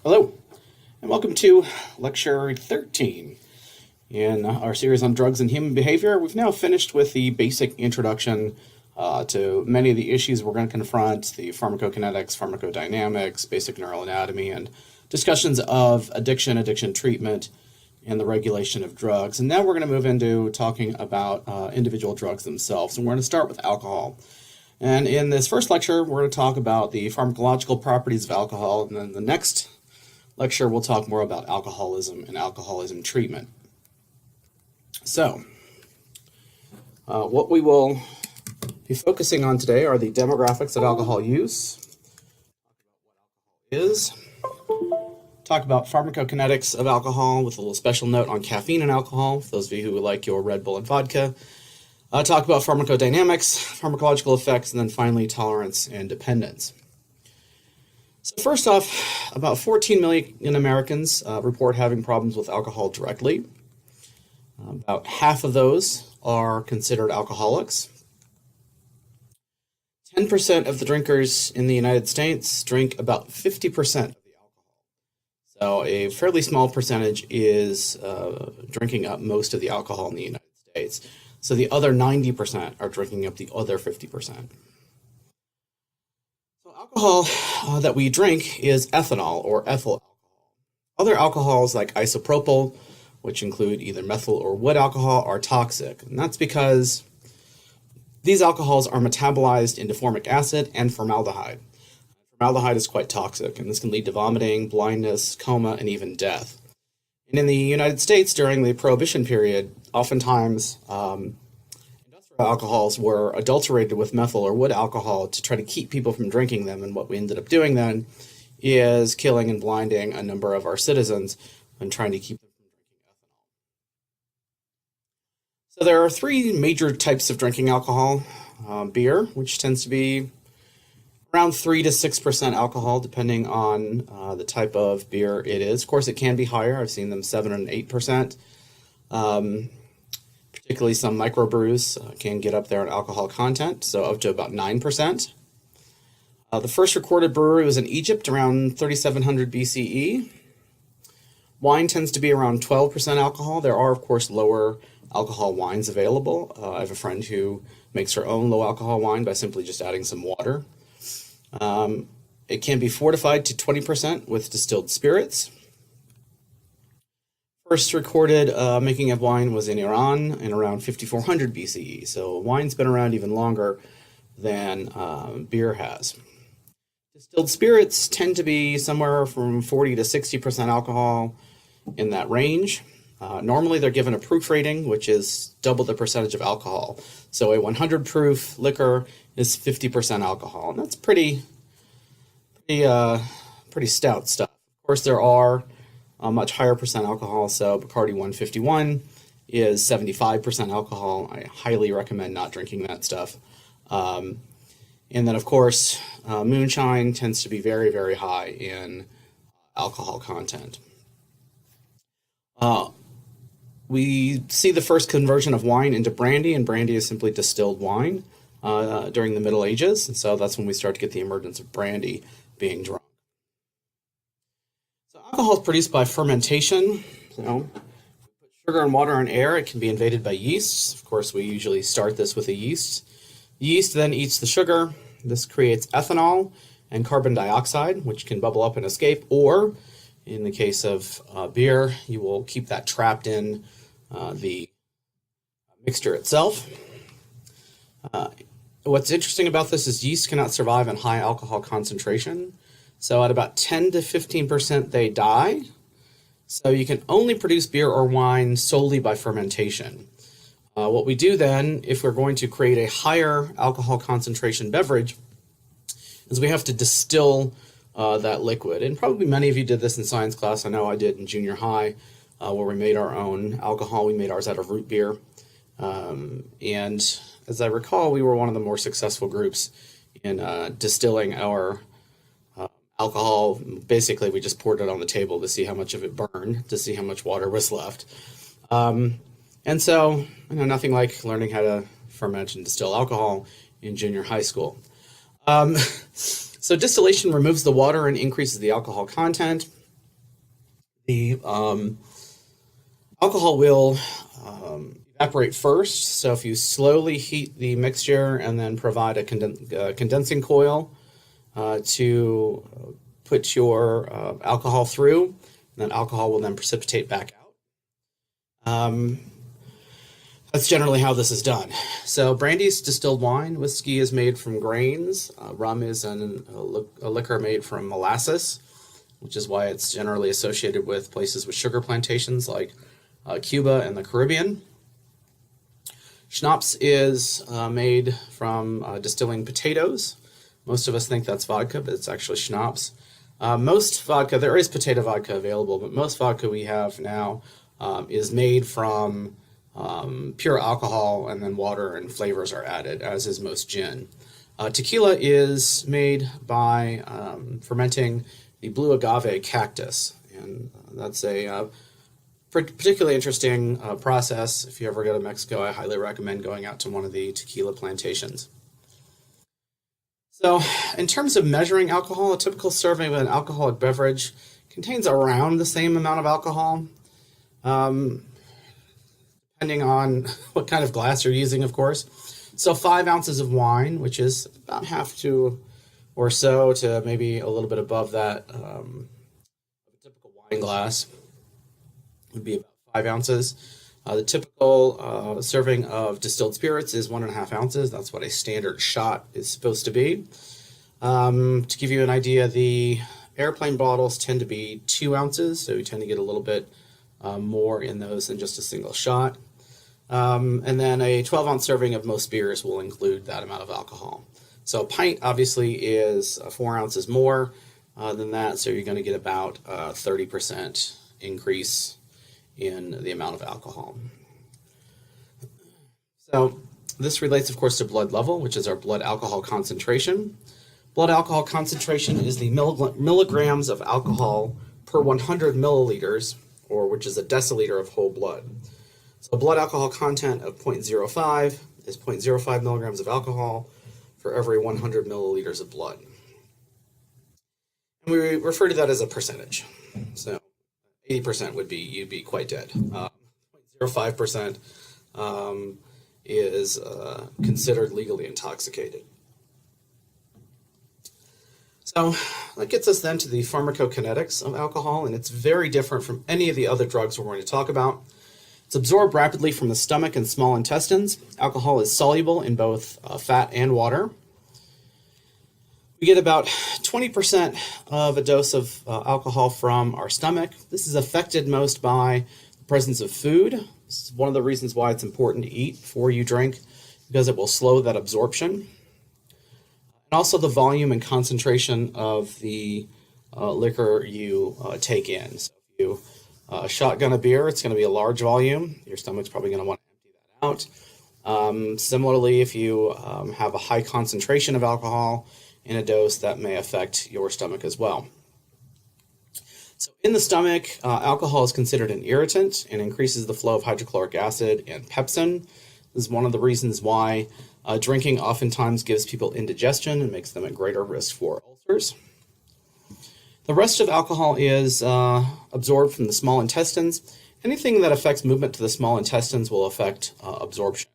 Hello, and welcome to Lecture 13. In our series on drugs and human behavior, we've now finished with the basic introduction to many of the issues we're going to confront, the pharmacokinetics, pharmacodynamics, basic neural anatomy, and discussions of addiction, addiction treatment, and the regulation of drugs. And now we're going to move into talking about individual drugs themselves, and we're going to start with alcohol. And in this first lecture, we're going to talk about the pharmacological properties of alcohol, and then the next lecture we'll talk more about alcoholism and alcoholism treatment. So, what we will be focusing on today are the demographics of alcohol use, talk about pharmacokinetics of alcohol with a little special note on caffeine and alcohol, for those of you who like your Red Bull and vodka, talk about pharmacodynamics, pharmacological effects, and then finally tolerance and dependence. So first off, about 14 million Americans report having problems with alcohol directly. About half of those are considered alcoholics. 10% of the drinkers in the United States drink about 50% of the alcohol. So a fairly small percentage is drinking up most of the alcohol in the United States. So the other 90% are drinking up the other 50%. Alcohol that we drink is ethanol or ethyl alcohol. Other alcohols like isopropyl, which include either methyl or wood alcohol, are toxic. And that's because these alcohols are metabolized into formic acid and formaldehyde. Formaldehyde is quite toxic, and this can lead to vomiting, blindness, coma, and even death. And in the United States during the Prohibition period, oftentimes industrial alcohols were adulterated with methyl or wood alcohol to try to keep people from drinking them. And what we ended up doing then is killing and blinding a number of our citizens and trying to keep them from drinking ethanol. So there are three major types of drinking alcohol. Beer, which tends to be around 3 to 6% alcohol, depending on the type of beer it is. Of course, it can be higher. I've seen them 7 and 8%. Particularly some microbrews can get up there in alcohol content, so up to about 9%. The first recorded brewery was in Egypt around 3700 BCE. Wine tends to be around 12% alcohol. There are, of course, lower alcohol wines available. I have a friend who makes her own low alcohol wine by simply just adding some water. It can be fortified to 20% with distilled spirits. First recorded making of wine was in Iran in around 5400 BCE, so wine's been around even longer than beer has. Distilled spirits tend to be somewhere from 40 to 60% alcohol, in that range. Normally they're given a proof rating, which is double the percentage of alcohol. So a 100 proof liquor is 50% alcohol, and that's pretty stout stuff. Of course, there are a much higher percent alcohol, so Bacardi 151 is 75% alcohol. I highly recommend not drinking that stuff. And then, of course, moonshine tends to be very, very high in alcohol content. We see the first conversion of wine into brandy, and brandy is simply distilled wine during the Middle Ages, and so that's when we start to get the emergence of brandy being drunk. Alcohol is produced by fermentation. So, if we put sugar and water in air, it can be invaded by yeasts. Of course, we usually start this with a yeast. The yeast then eats the sugar. This creates ethanol and carbon dioxide, which can bubble up and escape, or in the case of beer, you will keep that trapped in the mixture itself. What's interesting about this is yeast cannot survive in high alcohol concentration. So at about 10 to 15%, they die. So you can only produce beer or wine solely by fermentation. What we do then, if we're going to create a higher alcohol concentration beverage, is we have to distill that liquid. And probably many of you did this in science class. I know I did in junior high, where we made our own alcohol. We made ours out of root beer. And as I recall, we were one of the more successful groups in distilling our alcohol. Basically, we just poured it on the table to see how much of it burned, to see how much water was left. And so, nothing like learning how to ferment and distill alcohol in junior high school. So distillation removes the water and increases the alcohol content. The alcohol will evaporate first. So if you slowly heat the mixture and then provide a condensing coil to put your alcohol through, then alcohol will then precipitate back out. That's generally how this is done. So brandy is distilled wine, whiskey is made from grains, rum is a liquor made from molasses, which is why it's generally associated with places with sugar plantations like Cuba and the Caribbean. Schnapps is made from distilling potatoes. Most of us think that's vodka, but it's actually schnapps. Most vodka, there is potato vodka available, but most vodka we have now is made from pure alcohol, and then water and flavors are added, as is most gin. Tequila is made by fermenting the blue agave cactus, and that's a particularly interesting process. If you ever go to Mexico, I highly recommend going out to one of the tequila plantations. So in terms of measuring alcohol, a typical serving of an alcoholic beverage contains around the same amount of alcohol, depending on what kind of glass you're using, of course. So 5 ounces of wine, which is about half to or so to maybe a little bit above that, a typical wine glass would be about 5 ounces. The typical serving of distilled spirits is 1.5 ounces. That's what a standard shot is supposed to be. To give you an idea, the airplane bottles tend to be 2 ounces, so you tend to get a little bit more in those than just a single shot. And then a 12-ounce serving of most beers will include that amount of alcohol. So a pint obviously is 4 ounces more than that, so you're going to get about a 30% increase in the amount of alcohol. So this relates, of course, to blood level, which is our blood alcohol concentration. Blood alcohol concentration is the milligrams of alcohol per 100 milliliters, or which is a deciliter of whole blood. So blood alcohol content of 0.05 is 0.05 milligrams of alcohol for every 100 milliliters of blood. And we refer to that as a percentage. So 80% would be, you'd be quite dead. 0.05% is considered legally intoxicated. So that gets us then to the pharmacokinetics of alcohol, and it's very different from any of the other drugs we're going to talk about. It's absorbed rapidly from the stomach and small intestines. Alcohol is soluble in both fat and water. We get about 20% of a dose of alcohol from our stomach. This is affected most by the presence of food. This is one of the reasons why it's important to eat before you drink, because it will slow that absorption. And also the volume and concentration of the liquor you take in. So if you shotgun a beer, it's going to be a large volume. Your stomach's probably going to want to empty that out. Similarly, if you have a high concentration of alcohol in a dose, that may affect your stomach as well. So in the stomach, alcohol is considered an irritant and increases the flow of hydrochloric acid and pepsin. This is one of the reasons why drinking oftentimes gives people indigestion and makes them at greater risk for ulcers. The rest of alcohol is absorbed from the small intestines. Anything that affects movement to the small intestines will affect absorption.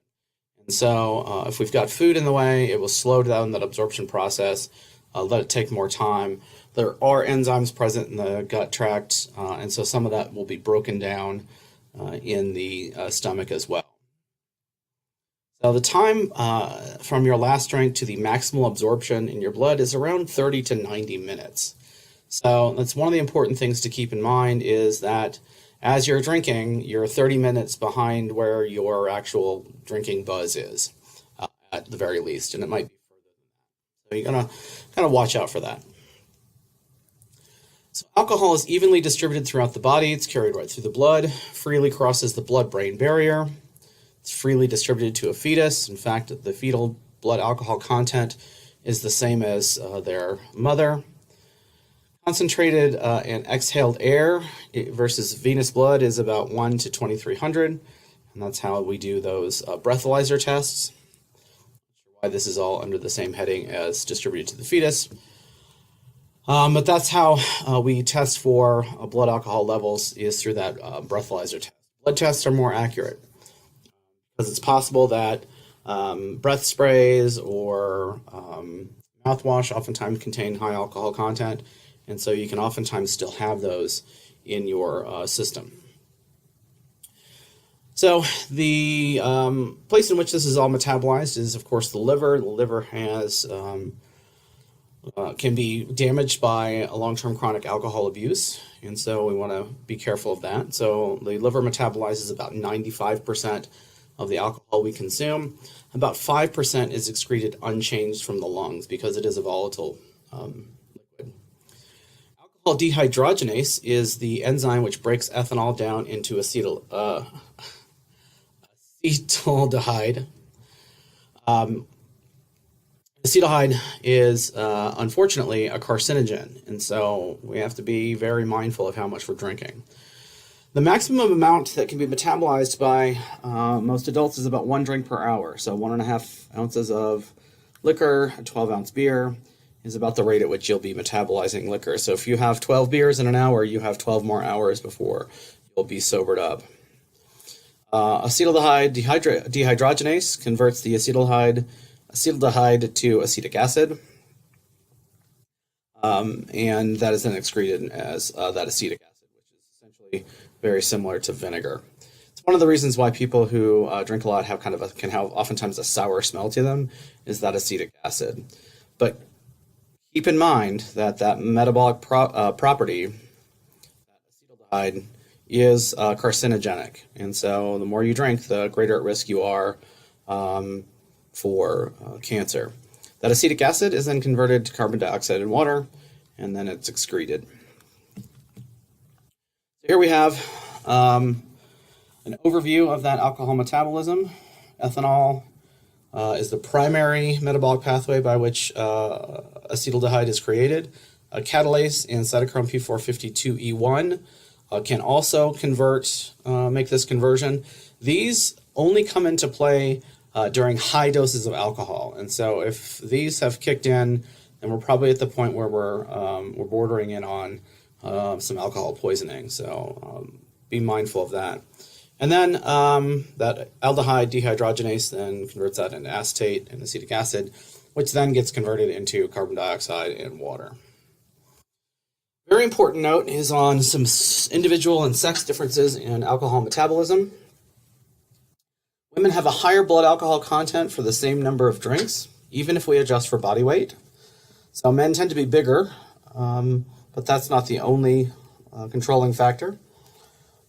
And so if we've got food in the way, it will slow down that absorption process, let it take more time. There are enzymes present in the gut tract, and so some of that will be broken down in the stomach as well. So the time from your last drink to the maximal absorption in your blood is around 30 to 90 minutes. So that's one of the important things to keep in mind, is that as you're drinking, you're 30 minutes behind where your actual drinking buzz is, at the very least, and it might be further than that. So you're going to kind of watch out for that. So alcohol is evenly distributed throughout the body. It's carried right through the blood, freely crosses the blood-brain barrier. It's freely distributed to a fetus. In fact, the fetal blood alcohol content is the same as their mother. Concentrated and exhaled air versus venous blood is about 1 to 2,300, and that's how we do those breathalyzer tests. Not sure why this is all under the same heading as distributed to the fetus. But that's how we test for blood alcohol levels is through that breathalyzer test. Blood tests are more accurate because it's possible that breath sprays or mouthwash oftentimes contain high alcohol content, and so you can oftentimes still have those in your system. So the place in which this is all metabolized is, of course, the liver. The liver has can be damaged by a long-term chronic alcohol abuse, and so we want to be careful of that. So the liver metabolizes about 95% of the alcohol we consume. About 5% is excreted unchanged from the lungs because it is a volatile liquid. Alcohol dehydrogenase is the enzyme which breaks ethanol down into acetaldehyde. Acetaldehyde is unfortunately a carcinogen, and so we have to be very mindful of how much we're drinking. The maximum amount that can be metabolized by most adults is about 1 drink per hour. So 1.5 ounces of liquor, a 12-ounce beer is about the rate at which you'll be metabolizing liquor. So if you have 12 beers in an hour, you have 12 more hours before you'll be sobered up. Acetaldehyde dehydrogenase converts the acetaldehyde to acetic acid, and that is then excreted as that acetic acid, which is essentially very similar to vinegar. It's one of the reasons why people who drink a lot have can have oftentimes a sour smell to them, is that acetic acid. But keep in mind that metabolic property, that acetaldehyde, is carcinogenic, and so the more you drink, the greater at risk you are for cancer. That acetic acid is then converted to carbon dioxide and water, and then it's excreted. So here we have an overview of that alcohol metabolism. Ethanol is the primary metabolic pathway by which acetaldehyde is created. A catalase in cytochrome P452E1 can also make this conversion. These only come into play during high doses of alcohol, and so if these have kicked in, then we're probably at the point where we're bordering in on some alcohol poisoning. So be mindful of that. And then that aldehyde dehydrogenase then converts that into acetate and acetic acid, which then gets converted into carbon dioxide and water. Very important note is on some individual and sex differences in alcohol metabolism. Women have a higher blood alcohol content for the same number of drinks, even if we adjust for body weight. So men tend to be bigger, but that's not the only controlling factor.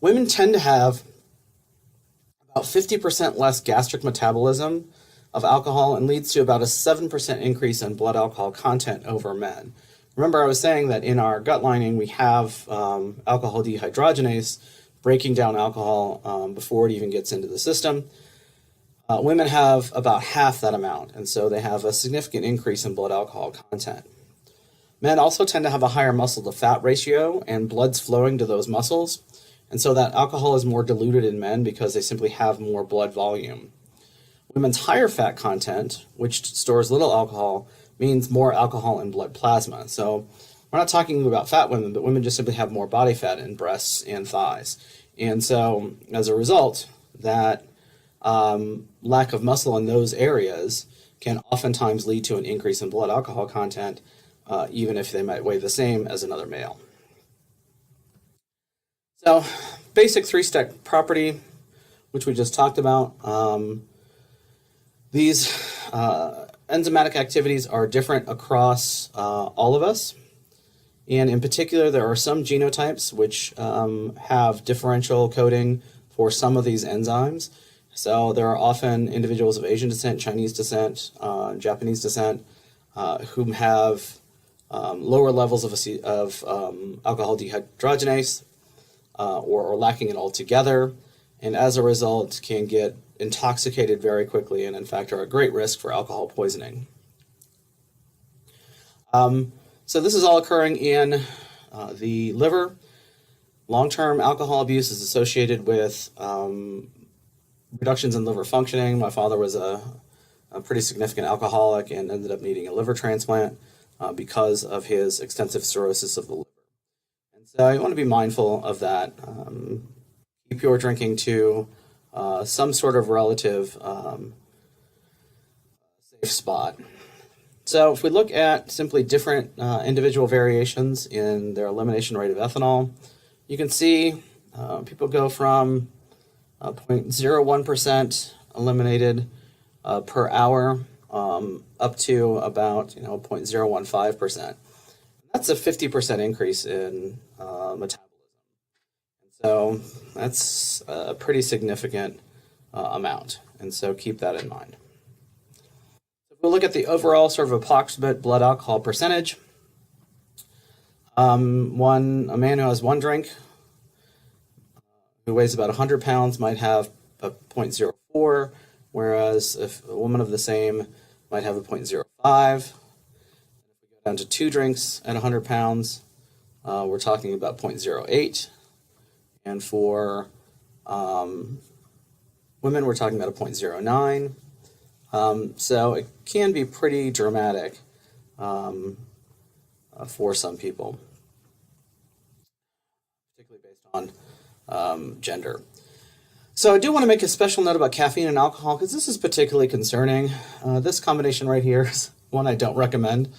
Women tend to have about 50% less gastric metabolism of alcohol and leads to about a 7% increase in blood alcohol content over men. Remember, I was saying that in our gut lining we have alcohol dehydrogenase breaking down alcohol before it even gets into the system. Women have about half that amount, and so they have a significant increase in blood alcohol content. Men also tend to have a higher muscle to fat ratio, and blood's flowing to those muscles, and so that alcohol is more diluted in men because they simply have more blood volume. Women's higher fat content, which stores little alcohol, means more alcohol in blood plasma. So we're not talking about fat women, but women just simply have more body fat in breasts and thighs. And so as a result, that lack of muscle in those areas can oftentimes lead to an increase in blood alcohol content, even if they might weigh the same as another male. So basic three-step property, which we just talked about. These enzymatic activities are different across all of us. And in particular, there are some genotypes which have differential coding for some of these enzymes. So there are often individuals of Asian descent, Chinese descent, Japanese descent, who have lower levels of alcohol dehydrogenase or lacking it altogether, and as a result can get intoxicated very quickly and in fact are at great risk for alcohol poisoning. So this is all occurring in the liver. Long-term alcohol abuse is associated with reductions in liver functioning. My father was a pretty significant alcoholic and ended up needing a liver transplant. because of his extensive cirrhosis of the liver. And so you want to be mindful of that. Keep your drinking to some sort of relative safe spot. So if we look at simply different individual variations in their elimination rate of ethanol, you can see people go from 0.01% eliminated per hour up to about 0.015%. That's a 50% increase in metabolism. So that's a pretty significant amount, and so keep that in mind. If we look at the overall sort of approximate blood alcohol percentage, a man who has one drink, who weighs about 100 pounds, might have a 0.04, whereas if a woman of the same might have a 0.05. If we go down to 2 drinks at 100 pounds, we're talking about 0.08. And for women, we're talking about a 0.09. So it can be pretty dramatic for some people, particularly based on gender. So I do want to make a special note about caffeine and alcohol because this is particularly concerning. This combination right here is one I don't recommend.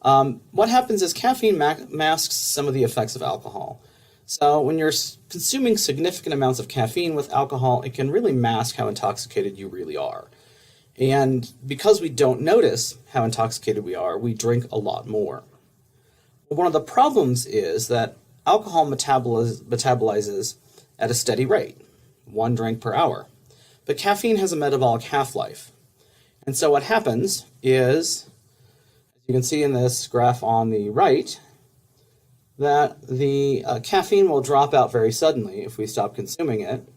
What happens is caffeine masks some of the effects of alcohol. So when you're consuming significant amounts of caffeine with alcohol, it can really mask how intoxicated you really are. And because we don't notice how intoxicated we are, we drink a lot more. One of the problems is that alcohol metabolizes at a steady rate, 1 drink per hour. But caffeine has a metabolic half-life. And so what happens is, as you can see in this graph on the right, that the caffeine will drop out very suddenly if we stop consuming it,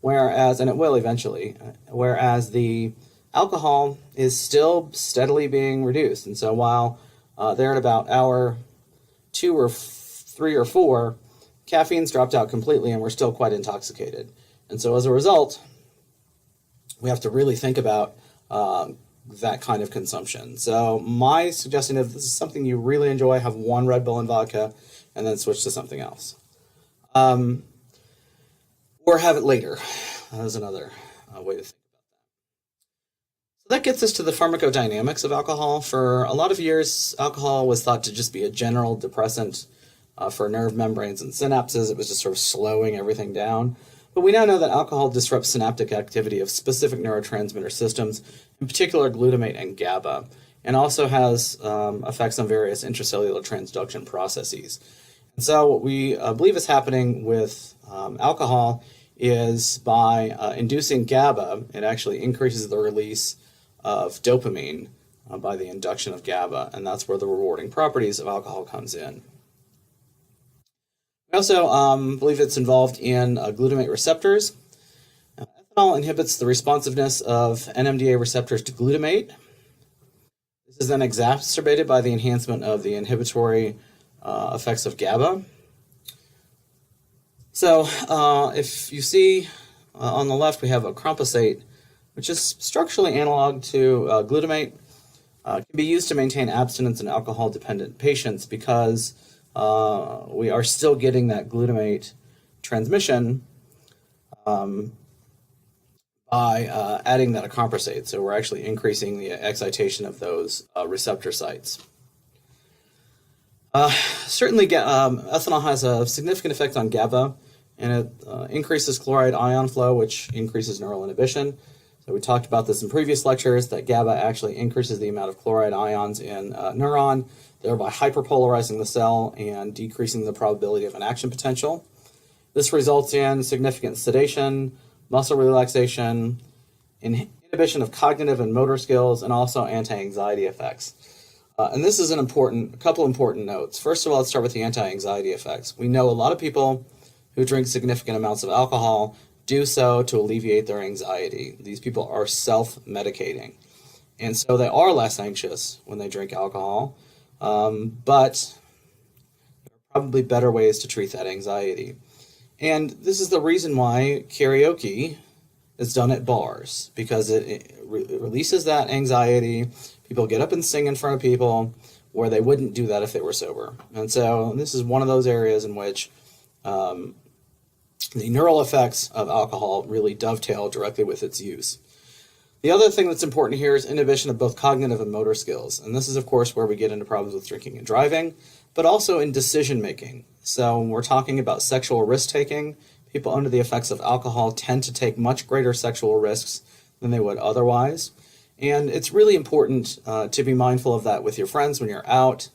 and it will eventually, whereas the alcohol is still steadily being reduced. And so while they're at about hour 2 or 3 or 4, caffeine's dropped out completely and we're still quite intoxicated. And so as a result, we have to really think about that kind of consumption. So my suggestion, if this is something you really enjoy, have 1 Red Bull and vodka and then switch to something else. Or have it later. That's another way to think about that. So that gets us to the pharmacodynamics of alcohol. For a lot of years, alcohol was thought to just be a general depressant for nerve membranes and synapses. It was just sort of slowing everything down. But we now know that alcohol disrupts synaptic activity of specific neurotransmitter systems, in particular glutamate and GABA, and also has effects on various intracellular transduction processes. And so what we believe is happening with alcohol is by inducing GABA, it actually increases the release of dopamine by the induction of GABA, and that's where the rewarding properties of alcohol comes in. We also believe it's involved in glutamate receptors. Ethanol inhibits the responsiveness of NMDA receptors to glutamate. This is then exacerbated by the enhancement of the inhibitory effects of GABA. So if you see on the left, we have a acromposate, which is structurally analog to glutamate. Can be used to maintain abstinence in alcohol-dependent patients because we are still getting that glutamate transmission by adding that acromposate. So we're actually increasing the excitation of those receptor sites. Certainly, ethanol has a significant effect on GABA, and it increases chloride ion flow, which increases neural inhibition. So we talked about this in previous lectures, that GABA actually increases the amount of chloride ions in a neuron, thereby hyperpolarizing the cell and decreasing the probability of an action potential. This results in significant sedation, muscle relaxation, inhibition of cognitive and motor skills, and also anti-anxiety effects. And this is a couple important notes. First of all, let's start with the anti-anxiety effects. We know a lot of people who drink significant amounts of alcohol do so to alleviate their anxiety. These people are self-medicating. And so they are less anxious when they drink alcohol, but there are probably better ways to treat that anxiety. And this is the reason why karaoke is done at bars, because it releases that anxiety. People get up and sing in front of people where they wouldn't do that if they were sober. And so this is one of those areas in which the neural effects of alcohol really dovetail directly with its use. The other thing that's important here is inhibition of both cognitive and motor skills. And this is, of course, where we get into problems with drinking and driving, but also in decision making. So when we're talking about sexual risk taking, people under the effects of alcohol tend to take much greater sexual risks than they would otherwise. And it's really important to be mindful of that with your friends when you're out.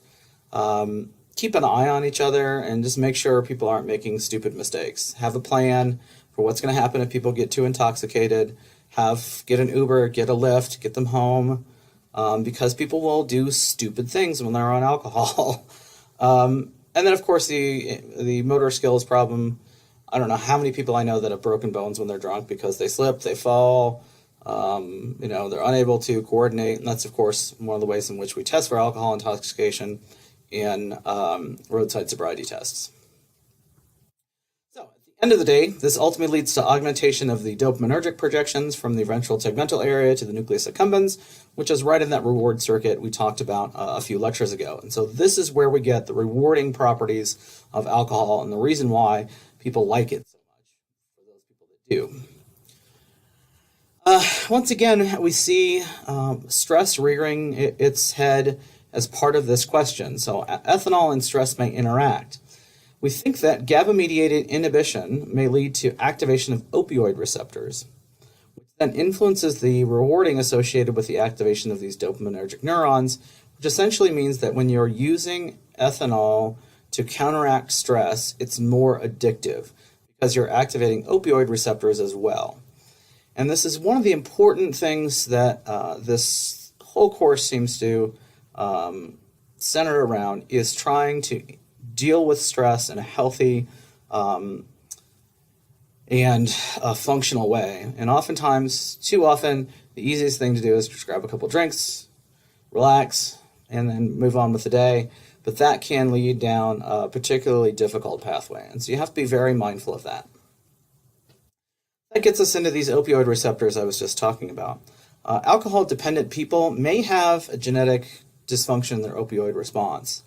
Keep an eye on each other and just make sure people aren't making stupid mistakes. Have a plan for what's going to happen if people get too intoxicated. Get an Uber, get a Lyft, get them home, because people will do stupid things when they're on alcohol. And then, of course, the motor skills problem. I don't know how many people I know that have broken bones when they're drunk because they slip, they fall, they're unable to coordinate. And that's, of course, one of the ways in which we test for alcohol intoxication in roadside sobriety tests. So at the end of the day, this ultimately leads to augmentation of the dopaminergic projections from the ventral tegmental area to the nucleus accumbens, which is right in that reward circuit we talked about a few lectures ago. And so this is where we get the rewarding properties of alcohol and the reason why people like it so much for those people that do. Once again, we see stress rearing its head as part of this question. So ethanol and stress may interact. We think that GABA-mediated inhibition may lead to activation of opioid receptors, which then influences the rewarding associated with the activation of these dopaminergic neurons, which essentially means that when you're using ethanol to counteract stress, it's more addictive because you're activating opioid receptors as well. And this is one of the important things that this whole course seems to center around, is trying to deal with stress in a healthy and a functional way. And oftentimes, too often, the easiest thing to do is just grab a couple drinks, relax, and then move on with the day. But that can lead down a particularly difficult pathway. And so you have to be very mindful of that. That gets us into these opioid receptors I was just talking about. Alcohol-dependent people may have a genetic dysfunction in their opioid response.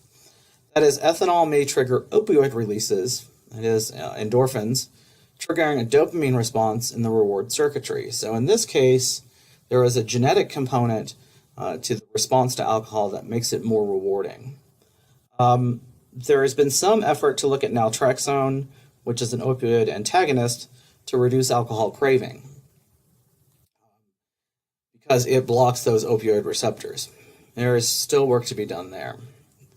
That is, ethanol may trigger opioid releases, that is, endorphins, triggering a dopamine response in the reward circuitry. So in this case, there is a genetic component to the response to alcohol that makes it more rewarding. There has been some effort to look at naltrexone, which is an opioid antagonist, to reduce alcohol craving because it blocks those opioid receptors. There is still work to be done there.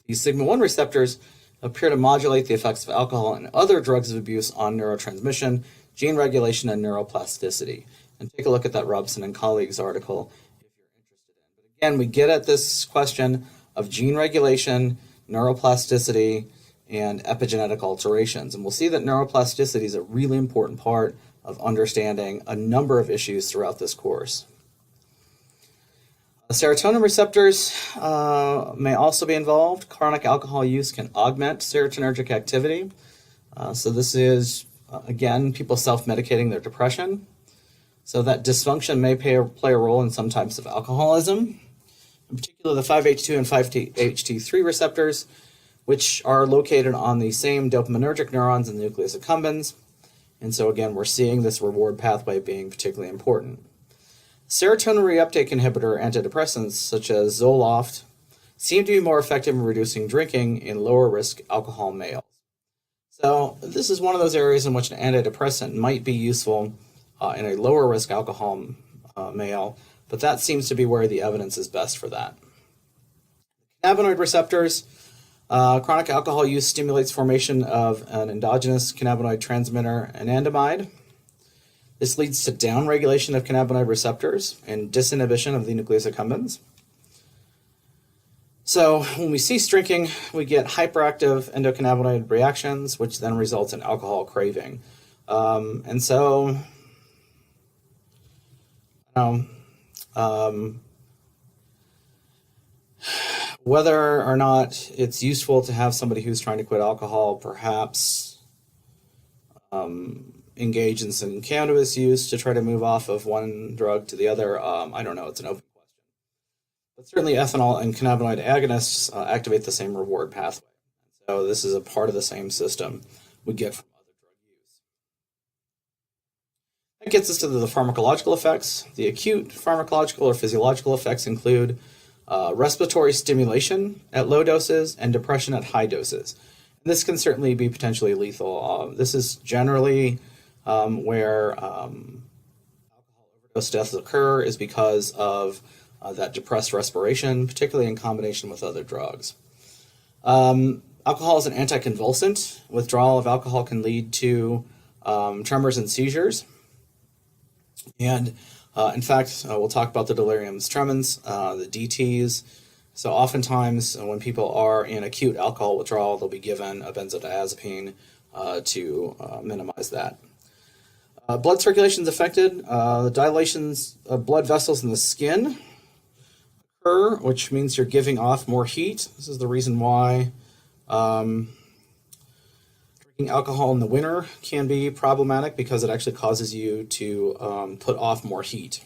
These sigma-1 receptors appear to modulate the effects of alcohol and other drugs of abuse on neurotransmission, gene regulation, and neuroplasticity. And take a look at that Robson and colleagues article if you're interested in. But again, we get at this question of gene regulation, neuroplasticity, and epigenetic alterations. And we'll see that neuroplasticity is a really important part of understanding a number of issues throughout this course. Serotonin receptors may also be involved. Chronic alcohol use can augment serotonergic activity. So this is, again, people self-medicating their depression. So that dysfunction may play a role in some types of alcoholism, in particular the 5-HT2 and 5-HT3 receptors, which are located on the same dopaminergic neurons in the nucleus accumbens. And so again, we're seeing this reward pathway being particularly important. Serotonin reuptake inhibitor antidepressants, such as Zoloft, seem to be more effective in reducing drinking in lower-risk alcohol males. So this is one of those areas in which an antidepressant might be useful in a lower-risk alcohol male, but that seems to be where the evidence is best for that. Cannabinoid receptors. Chronic alcohol use stimulates formation of an endogenous cannabinoid transmitter, anandamide. This leads to downregulation of cannabinoid receptors and disinhibition of the nucleus accumbens. So when we cease drinking, we get hyperactive endocannabinoid reactions, which then results in alcohol craving. And so, whether or not it's useful to have somebody who's trying to quit alcohol perhaps engage in some cannabis use to try to move off of one drug to the other, I don't know, it's an open question. But certainly ethanol and cannabinoid agonists activate the same reward pathway. So this is a part of the same system we get from other drug use. That gets us to the pharmacological effects. The acute pharmacological or physiological effects include respiratory stimulation at low doses and depression at high doses. And this can certainly be potentially lethal. This is generally where alcohol overdose deaths occur is because of that depressed respiration, particularly in combination with other drugs. Alcohol is an anticonvulsant. Withdrawal of alcohol can lead to tremors and seizures. And in fact, we'll talk about the deliriums tremens, the DTs. So oftentimes when people are in acute alcohol withdrawal, they'll be given a benzodiazepine to minimize that. Blood circulation is affected. The dilations of blood vessels in the skin occur, which means you're giving off more heat. This is the reason why drinking alcohol in the winter can be problematic, because it actually causes you to put off more heat.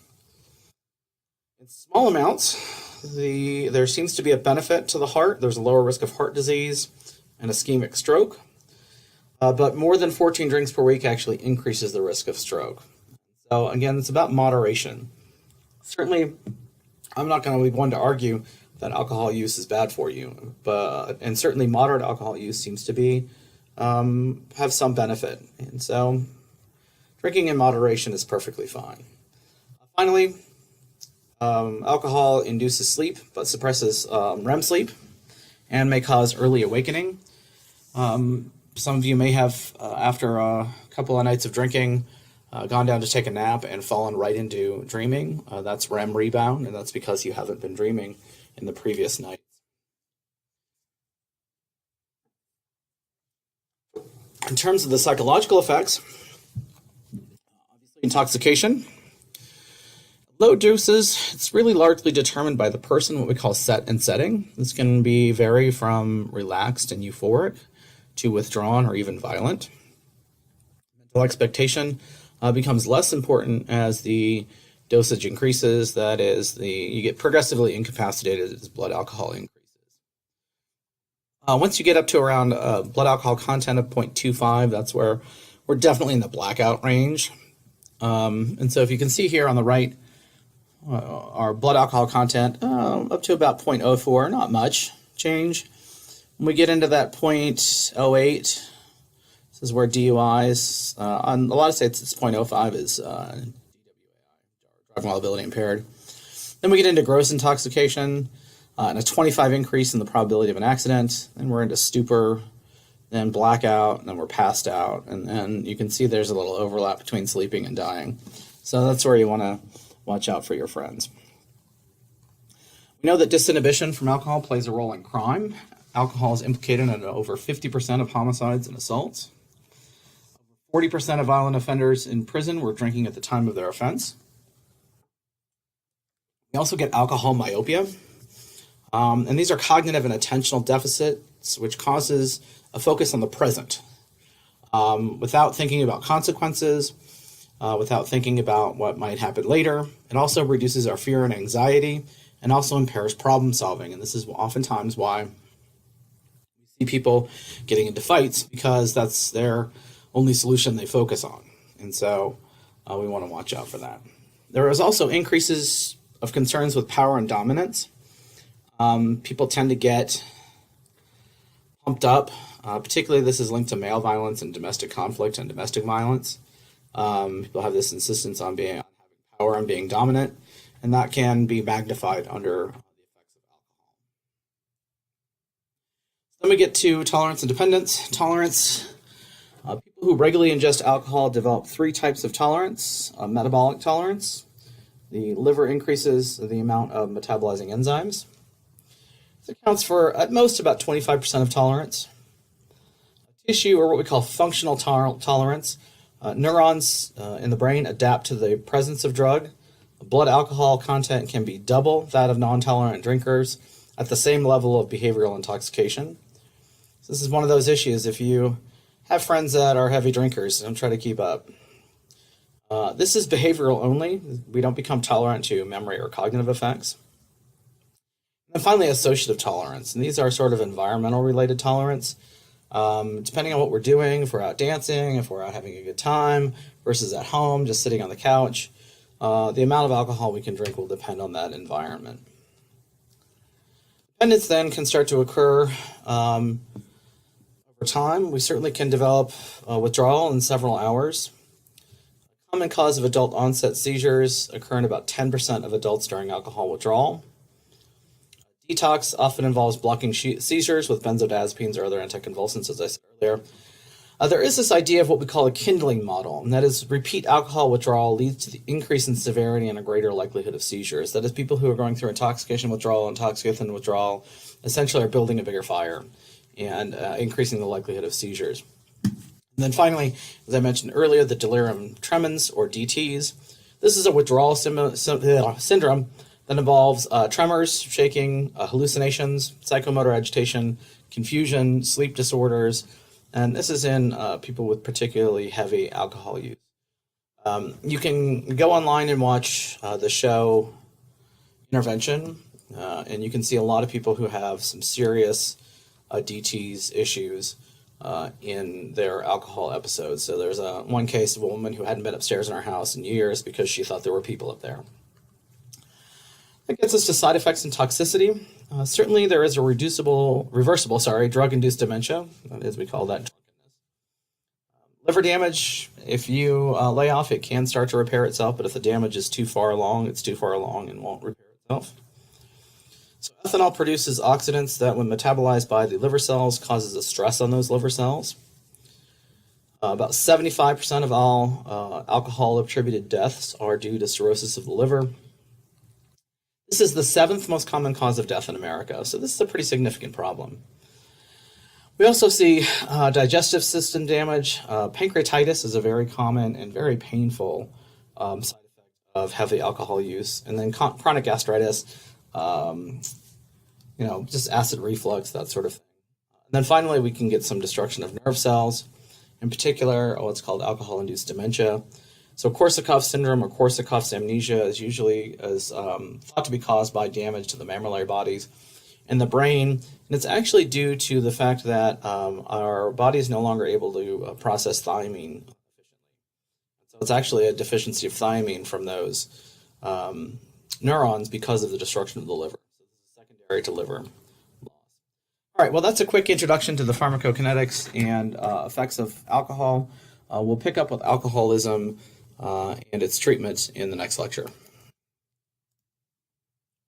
In small amounts, there seems to be a benefit to the heart. There's a lower risk of heart disease and ischemic stroke. But more than 14 drinks per week actually increases the risk of stroke. So again, it's about moderation. Certainly, I'm not going to be one to argue that alcohol use is bad for you, and certainly moderate alcohol use seems to be have some benefit. And so drinking in moderation is perfectly fine. Finally, alcohol induces sleep but suppresses REM sleep and may cause early awakening. Some of you may have, after a couple of nights of drinking, gone down to take a nap and fallen right into dreaming. That's REM rebound, and that's because you haven't been dreaming in the previous night. In terms of the psychological effects, obviously intoxication. Low doses, it's really largely determined by the person, what we call set and setting. This can vary from relaxed and euphoric to withdrawn or even violent. Mental expectation becomes less important as the dosage increases. That is, you get progressively incapacitated as blood alcohol increases. Once you get up to around blood alcohol content of 0.25, that's where we're definitely in the blackout range. And so if you can see here on the right, our blood alcohol content up to about 0.04, not much change. When we get into that 0.08, this is where DUIs, on a lot of states it's 0.05 is DWI, driving while ability impaired. Then we get into gross intoxication, and a 25 increase in the probability of an accident. Then we're into stupor, then blackout, and then we're passed out. And then you can see there's a little overlap between sleeping and dying. So that's where you want to watch out for your friends. We know that disinhibition from alcohol plays a role in crime. Alcohol is implicated in over 50% of homicides and assaults. Over 40% of violent offenders in prison were drinking at the time of their offense. We also get alcohol myopia. And these are cognitive and attentional deficits, which causes a focus on the present without thinking about consequences, without thinking about what might happen later. It also reduces our fear and anxiety and also impairs problem solving. And this is oftentimes why we see people getting into fights, because that's their only solution they focus on. And so we want to watch out for that. There is also increases of concerns with power and dominance. People tend to get pumped up. Particularly, this is linked to male violence and domestic conflict and domestic violence. People have this insistence on having power and being dominant, and that can be magnified under the effects of alcohol. Then we get to tolerance and dependence. Tolerance. People who regularly ingest alcohol develop three types of tolerance. Metabolic tolerance. The liver increases the amount of metabolizing enzymes. This accounts for, at most, about 25% of tolerance. Tissue, or what we call functional tolerance. Neurons in the brain adapt to the presence of drug. Blood alcohol content can be double that of non-tolerant drinkers at the same level of behavioral intoxication. So this is one of those issues. If you have friends that are heavy drinkers, don't try to keep up. This is behavioral only. We don't become tolerant to memory or cognitive effects. And finally, associative tolerance. And these are sort of environmental related tolerance. Depending on what we're doing, if we're out dancing, if we're out having a good time, versus at home, just sitting on the couch, the amount of alcohol we can drink will depend on that environment. Dependence then can start to occur over time. We certainly can develop withdrawal in several hours. A common cause of adult onset seizures occur in about 10% of adults during alcohol withdrawal. Detox often involves blocking seizures with benzodiazepines or other anticonvulsants, as I said earlier. There is this idea of what we call a kindling model, and that is repeat alcohol withdrawal leads to the increase in severity and a greater likelihood of seizures. That is, people who are going through intoxication withdrawal, intoxication withdrawal, essentially are building a bigger fire and increasing the likelihood of seizures. And then finally, as I mentioned earlier, the delirium tremens, or DTs. This is a withdrawal syndrome that involves tremors, shaking, hallucinations, psychomotor agitation, confusion, sleep disorders, and this is in people with particularly heavy alcohol use. You can go online and watch the show Intervention, and you can see a lot of people who have some serious DTs issues in their alcohol episodes. So there's one case of a woman who hadn't been upstairs in her house in years because she thought there were people up there. That gets us to side effects and toxicity. Certainly there is a reversible drug-induced dementia, as we call that. Liver damage, if you lay off, it can start to repair itself, but if the damage is too far along, it's too far along and won't repair itself. So ethanol produces oxidants that, when metabolized by the liver cells, causes a stress on those liver cells. About 75% of all alcohol-attributed deaths are due to cirrhosis of the liver. This is the 7th most common cause of death in America, so this is a pretty significant problem. We also see digestive system damage. Pancreatitis is a very common and very painful side effect of heavy alcohol use, and then chronic gastritis, just acid reflux, that sort of thing. And then finally, we can get some destruction of nerve cells, in particular, what's called alcohol-induced dementia. So Korsakoff syndrome or Korsakoff's amnesia is usually thought to be caused by damage to the mammillary bodies in the brain, and it's actually due to the fact that our body is no longer able to process thiamine efficiently. So it's actually a deficiency of thiamine from those neurons because of the destruction of the liver. So this is secondary to liver loss. All right, well, that's a quick introduction to the pharmacokinetics and effects of alcohol. We'll pick up with alcoholism and its treatment in the next lecture.